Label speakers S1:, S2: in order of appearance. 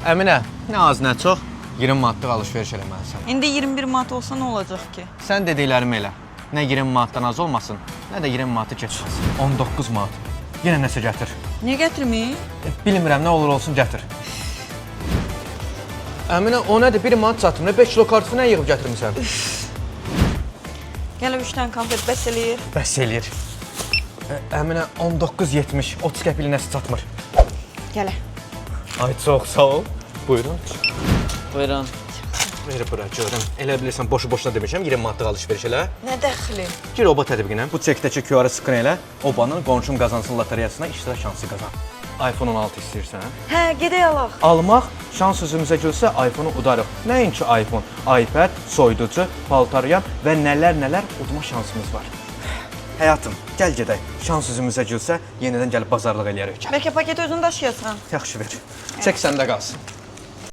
S1: Əminə, nə az nə çox 20 manatlıq alış-veriş eləməlisən.
S2: İndi 21 manat olsa nə olacaq ki?
S1: Sən dediklərimi elə. Nə 20 manatdan az olmasın, nə də 20 manatı keçməsin. 19 manat. Yenə nəsə gətir.
S2: Niyə gətirməyim?
S1: Bilmirəm, nə olur olsun gətir. Əminə, o nədir? 1 manat çatmır. 5 kilo kartufu nə yığıb gətirmisən?
S2: Gələ 3 dənə konfet bəs eləyir.
S1: Bəs eləyir. Əminə, 19.70. 30 qəpikli nəsə çatmır.
S2: Gələ.
S1: Ay, çox sağ ol. Buyurun.
S2: Buyurun.
S1: Ver bura, görüm. Elə bilirsən, boşu-boşuna demişəm, 20 manatlıq alış-veriş elə.
S2: Nə dəxli?
S1: Gir OBA tətbiqinə, bu çekdəki QR-ı skrin elə, OBA-nın qonşum qazansın lotereyasına iştirak şansı qazan. iPhone 16 istəyirsən?
S2: Hə, gedək alaq.
S1: Almaq, şans üzümüzə gülsə iPhone-u udarıq. Nəinki iPhone, iPad, soyuducu, paltaryan və nələr udma şansımız var. Həyatım, gəl gedək. Şans üzümüzə gülsə, yenidən gəlib bazarlıq eləyərik.
S2: Bəlkə paketi özün daşıyasan.
S1: Yaxşı ver. Çək səndə qalsın.